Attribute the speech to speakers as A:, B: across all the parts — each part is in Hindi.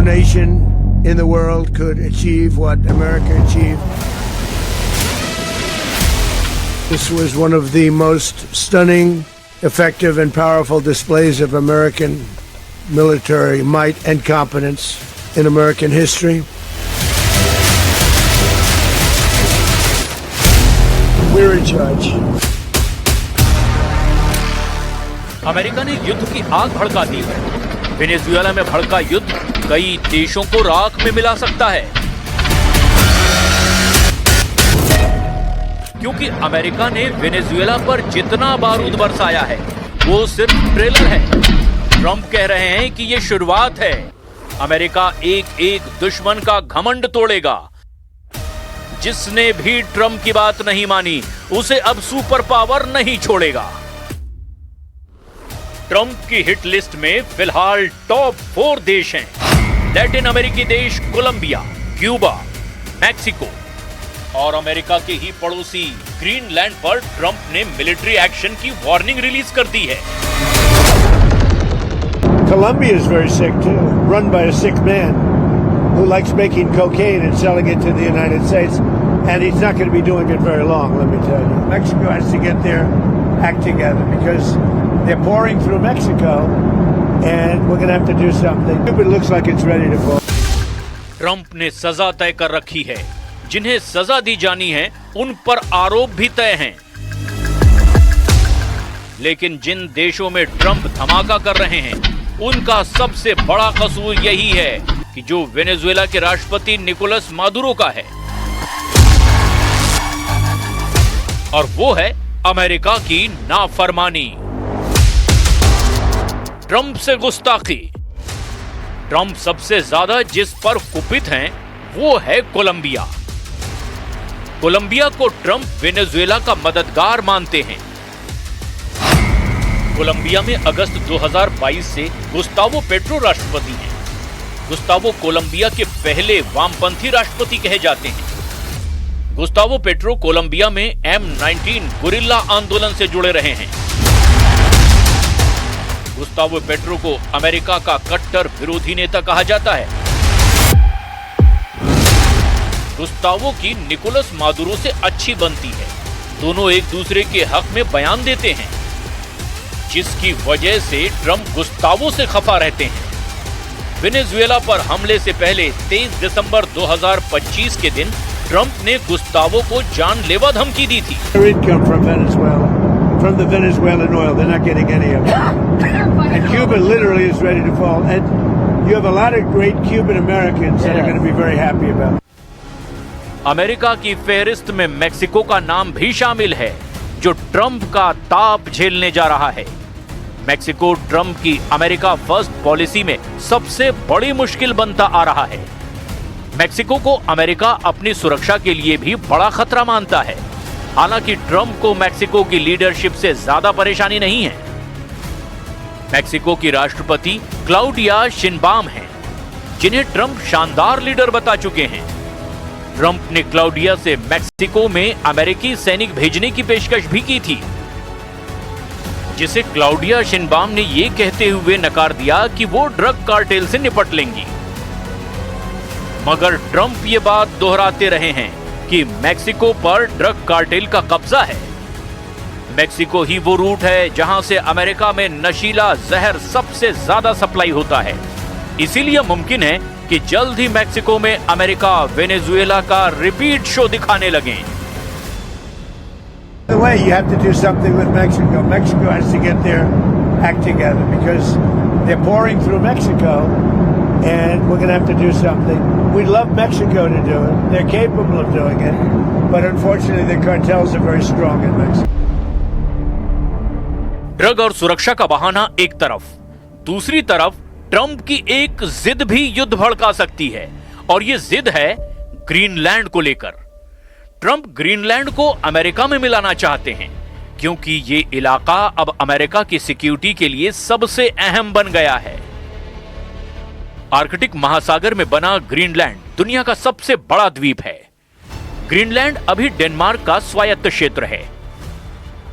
A: nation in the world could achieve what America achieved. This was one of the most stunning, effective, and powerful displays of American military might and competence in American history. We're in charge.
B: America ने युद्ध की आग भड़का दी है। वेनेजुएला में भड़का युद्ध कई देशों को राख में मिला सकता है, क्योंकि अमेरिका ने वेनेजुएला पर जितना बारूद बरसाया है वो सिर्फ ट्रेलर है। ट्रंप कह रहे हैं कि ये शुरुआत है। अमेरिका एक एक दुश्मन का घमंड तोड़ेगा। जिसने भी ट्रंप की बात नहीं मानी उसे अब सुपर पावर नहीं छोड़ेगा। ट्रंप की हिट लिस्ट में फिलहाल टॉप 4 देश हैं। लैटिन अमेरिकी देश कोलंबिया, क्यूबा, मैक्सिको और अमेरिका के ही पड़ोसी ग्रीनलैंड पर ट्रंप ने मिलिट्री एक्शन की वार्निंग रिलीज कर दी है।
A: Colombia is very sick too, run by a sick man who likes making cocaine and selling it to the United States, and he's not going to be doing it very long, let me tell you. Mexico has to get their act together because they're pouring through Mexico, and we're going to have to do something. Cuba looks like it's ready to fall.
B: Trump ने सजा तय कर रखी है। जिन्हें सजा दी जानी है उन पर आरोप भी तय हैं। लेकिन जिन देशों में ट्रंप धमाका कर रहे हैं उनका सबसे बड़ा कसूर यही है कि जो वेनेजुएला के राष्ट्रपति निकोलस मादुरो का है, और वो है अमेरिका की नाफरमानी। ट्रंप से गुस्ताखी। ट्रंप सबसे ज्यादा जिस पर कुपित हैं वो है कोलंबिया। कोलंबिया को ट्रंप वेनेजुएला का मददगार मानते हैं। कोलंबिया में अगस्त 2022 से गुस्तावो पेट्रो राष्ट्रपति हैं। गुस्तावो कोलंबिया के पहले वामपंथी राष्ट्रपति कहे जाते हैं। गुस्तावो पेट्रो कोलंबिया में M19 गुरिल्ला आंदोलन से जुड़े रहे हैं। गुस्तावो पेट्रो को अमेरिका का कट्टर विरोधी नेता कहा जाता है। गुस्तावो की निकोलस मादुरो से अच्छी बनती है। दोनों एक दूसरे के हक में बयान देते हैं, जिसकी वजह से ट्रंप गुस्तावो से खफा रहते हैं। वेनेजुएला पर हमले से पहले 23 दिसंबर 2025 के दिन ट्रंप ने गुस्तावो को जानलेवा धमकी दी थी।
A: From the Venezuelan oil, they're not getting any of it. And Cuba literally is ready to fall. And you have a lot of great Cuban Americans that are going to be very happy about it.
B: America की फेहरिस्त में मैक्सिको का नाम भी शामिल है, जो ट्रंप का ताप झेलने जा रहा है। मैक्सिको ट्रंप की अमेरिका फर्स्ट पॉलिसी में सबसे बड़ी मुश्किल बनता आ रहा है। मैक्सिको को अमेरिका अपनी सुरक्षा के लिए भी बड़ा खतरा मानता है। हालांकि ट्रंप को मैक्सिको की लीडरशिप से ज्यादा परेशानी नहीं है। मैक्सिको की राष्ट्रपति क्लाउडिया शिनबाम हैं, जिन्हें ट्रंप शानदार लीडर बता चुके हैं। ट्रंप ने क्लाउडिया से मैक्सिको में अमेरिकी सैनिक भेजने की पेशकश भी की थी, जिसे क्लाउडिया शिनबाम ने यह कहते हुए नकार दिया कि वो ड्रग कार्टेल से निपट लेंगी। मगर ट्रंप ये बात दोहराते रहे हैं कि मैक्सिको पर ड्रग कार्टेल का कब्जा है। मैक्सिको ही वो रूट है जहां से अमेरिका में नशीला जहर सबसे ज्यादा सप्लाई होता है। इसीलिए मुमकिन है कि जल्द ही मैक्सिको में अमेरिका वेनेजुएला का रिपीट शो दिखाने लगे।
A: By the way, you have to do something with Mexico. Mexico has to get their act together because they're pouring through Mexico, and we're going to have to do something. We'd love Mexico to do it. They're capable of doing it, but unfortunately the cartels are very strong in Mexico.
B: Drug और सुरक्षा का बहाना एक तरफ, दूसरी तरफ ट्रंप की एक जिद भी युद्ध भड़का सकती है, और ये जिद है ग्रीनलैंड को लेकर। ट्रंप ग्रीनलैंड को अमेरिका में मिलाना चाहते हैं, क्योंकि ये इलाका अब अमेरिका की सिक्योरिटी के लिए सबसे अहम बन गया है। आर्कटिक महासागर में बना ग्रीनलैंड दुनिया का सबसे बड़ा द्वीप है। ग्रीनलैंड अभी डेनमार्क का स्वायत्त क्षेत्र है।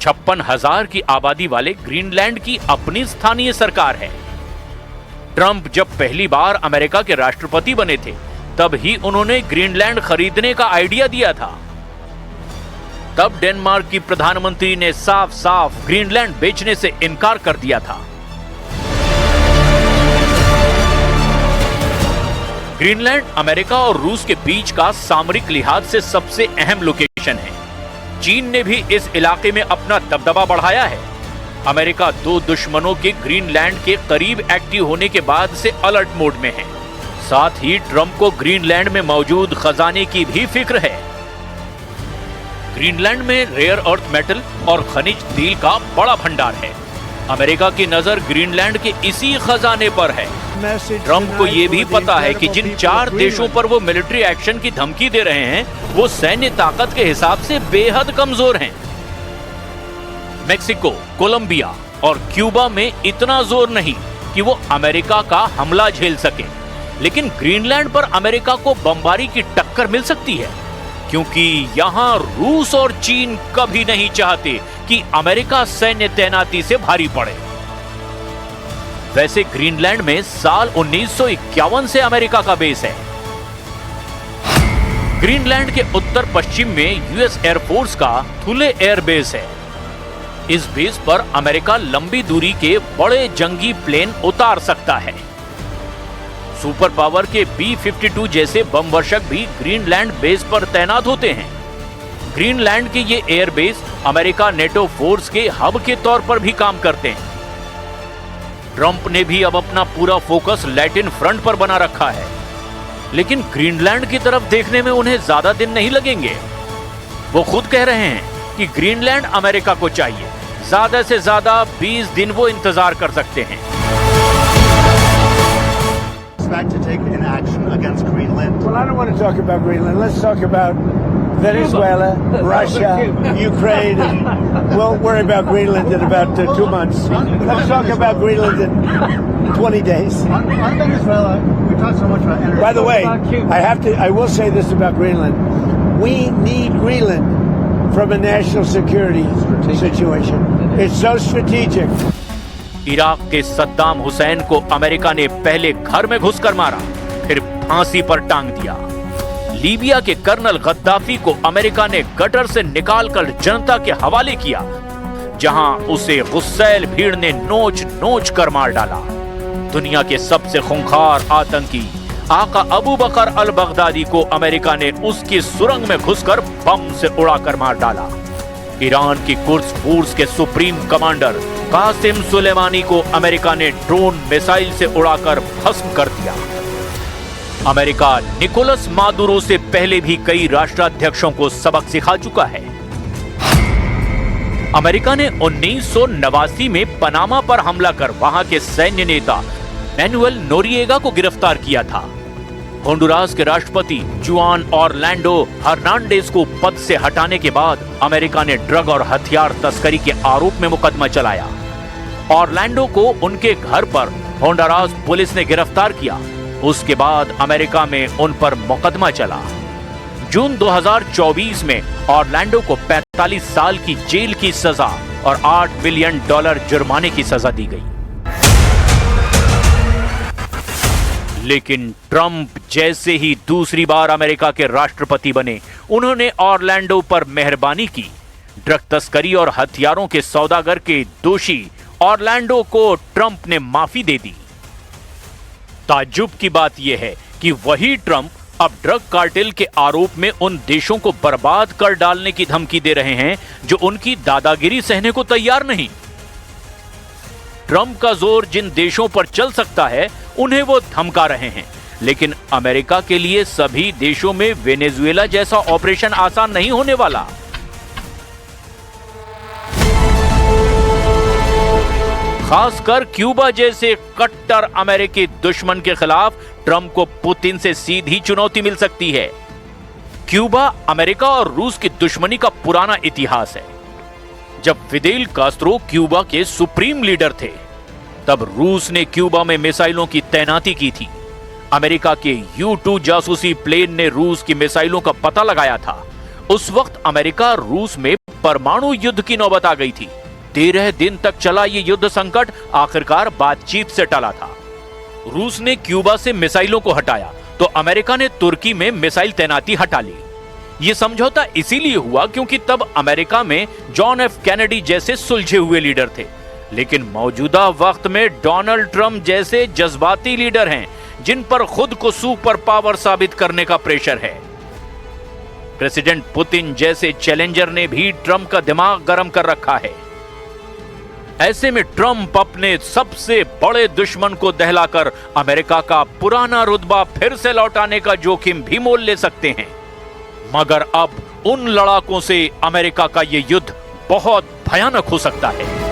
B: 56,000 की आबादी वाले ग्रीनलैंड की अपनी स्थानीय सरकार है। ट्रंप जब पहली बार अमेरिका के राष्ट्रपति बने थे तब ही उन्होंने ग्रीनलैंड खरीदने का आइडिया दिया था। तब डेनमार्क की प्रधानमंत्री ने साफ साफ ग्रीनलैंड बेचने से इनकार कर दिया था। ग्रीनलैंड अमेरिका और रूस के बीच का सामरिक लिहाज से सबसे अहम लोकेशन है। चीन ने भी इस इलाके में अपना दबदबा बढ़ाया है। अमेरिका दो दुश्मनों के ग्रीनलैंड के करीब एक्टिव होने के बाद से अलर्ट मोड में है। साथ ही ट्रंप को ग्रीनलैंड में मौजूद खजाने की भी फिक्र है। ग्रीनलैंड में रेयर अर्थ मेटल और खनिज तेल का बड़ा भंडार है। अमेरिका की नजर ग्रीनलैंड के इसी खजाने पर है। ट्रंप को यह भी पता है कि जिन 4 देशों पर वो मिलिट्री एक्शन की धमकी दे रहे हैं वो सैन्य ताकत के हिसाब से बेहद कमजोर हैं। मेक्सिको, कोलंबिया और क्यूबा में इतना जोर नहीं कि वो अमेरिका का हमला झेल सके, लेकिन ग्रीनलैंड पर अमेरिका को बमबारी की टक्कर मिल सकती है, क्योंकि यहां रूस और चीन कभी नहीं चाहते कि अमेरिका सैन्य तैनाती से भारी पड़े। वैसे ग्रीनलैंड में साल 1951 से अमेरिका का बेस है। ग्रीनलैंड के उत्तर पश्चिम में यूएस एयरफोर्स का थुले एयर बेस है। इस बेस पर अमेरिका लंबी दूरी के बड़े जंगी प्लेन उतार सकता है। सुपर पावर के B-52 जैसे बम वर्षक भी ग्रीनलैंड बेस पर तैनात होते हैं। ग्रीनलैंड के ये air base America NATO force के हब के तौर पर भी काम करते हैं। ट्रंप ने भी अब अपना पूरा फोकस लैटिन फ्रंट पर बना रखा है, लेकिन ग्रीनलैंड की तरफ देखने में उन्हें ज्यादा दिन नहीं लगेंगे। वो खुद कह रहे हैं कि ग्रीनलैंड अमेरिका को चाहिए, ज्यादा से ज्यादा 20 दिन वो इंतजार कर सकते हैं।
C: To take an action against Greenland?
A: Well, I don't want to talk about Greenland. Let's talk about Venezuela, Russia, Ukraine, and we'll worry about Greenland in about 2 months. Let's talk about Greenland in 20 days.
C: On Venezuela, we talked so much about energy.
A: By the way, I will say this about Greenland. We need Greenland from a national security situation. It's so strategic.
B: Iraq के सद्दाम हुसैन को अमेरिका ने पहले घर में घुसकर मारा, फिर फांसी पर टांग दिया। लीबिया के कर्नल गद्दाफी को अमेरिका ने गटर से निकालकर जनता के हवाले किया, जहां उसे गुस्सैल भीड़ ने नोच नोच कर मार डाला। दुनिया के सबसे खूंखार आतंकी आका अबू बकर अल बगदादी को अमेरिका ने उसकी सुरंग में घुसकर बम से उड़ाकर मार डाला। ईरान की कुर्स फोर्स के सुप्रीम कमांडर कासिम सुलेमानी को अमेरिका ने ड्रोन मिसाइल से उड़ाकर भस्म कर दिया। अमेरिका निकोलस मादुरो से पहले भी कई राष्ट्राध्यक्षों को सबक सिखा चुका है। अमेरिका ने 1989 में पनामा पर हमला कर वहां के सैन्य नेता मैनुएल नोरिएगा को गिरफ्तार किया था। होंडुरास के राष्ट्रपति जुआन ऑरलैंडो हर्नांडेज को पद से हटाने के बाद अमेरिका ने ड्रग और हथियार तस्करी के आरोप में मुकदमा चलाया। ऑरलैंडो को उनके घर पर होंडुरास पुलिस ने गिरफ्तार किया। उसके बाद अमेरिका में उन पर मुकदमा चला। जून 2024 में ऑरलैंडो को 45 साल की जेल की सजा और $8 बिलियन जुर्माने की सजा दी गई। लेकिन ट्रंप जैसे ही दूसरी बार अमेरिका के राष्ट्रपति बने, उन्होंने ऑरलैंडो पर मेहरबानी की। ड्रग तस्करी और हथियारों के सौदागर के दोषी ऑरलैंडो को ट्रंप ने माफी दे दी। ताज्जुब की बात यह है कि वही ट्रंप अब ड्रग कार्टेल के आरोप में उन देशों को बर्बाद कर डालने की धमकी दे रहे हैं जो उनकी दादागिरी सहने को तैयार नहीं। ट्रंप का जोर जिन देशों पर चल सकता है उन्हें वो धमका रहे हैं, लेकिन अमेरिका के लिए सभी देशों में वेनेजुएला जैसा ऑपरेशन आसान नहीं होने वाला। खासकर क्यूबा जैसे कट्टर अमेरिकी दुश्मन के खिलाफ ट्रंप को पुतिन से सीधी चुनौती मिल सकती है। क्यूबा अमेरिका और रूस की दुश्मनी का पुराना इतिहास है। जब फिदेल कास्त्रो क्यूबा के सुप्रीम लीडर थे, तब रूस ने क्यूबा में मिसाइलों की तैनाती की थी। अमेरिका के U-2 जासूसी प्लेन ने रूस की मिसाइलों का पता लगाया था। उस वक्त अमेरिका रूस में परमाणु युद्ध की नौबत आ गई थी। 13 दिन तक चला ये युद्ध संकट आखिरकार बातचीत से टला था। रूस ने क्यूबा से मिसाइलों को हटाया तो अमेरिका ने तुर्की में मिसाइल तैनाती हटा ली। यह समझौता इसीलिए हुआ क्योंकि तब अमेरिका में जॉन एफ कैनेडी जैसे सुलझे हुए लीडर थे, लेकिन मौजूदा वक्त में डोनाल्ड ट्रंप जैसे जज्बाती लीडर हैं जिन पर खुद को सुपर पावर साबित करने का प्रेशर है। प्रेसिडेंट पुतिन जैसे चैलेंजर ने भी ट्रंप का दिमाग गर्म कर रखा है। ऐसे में ट्रंप अपने सबसे बड़े दुश्मन को दहलाकर अमेरिका का पुराना रुतबा फिर से लौटाने का जोखिम भी मोल ले सकते हैं। मगर अब उन लड़ाकों से अमेरिका का यह युद्ध बहुत भयानक हो सकता है।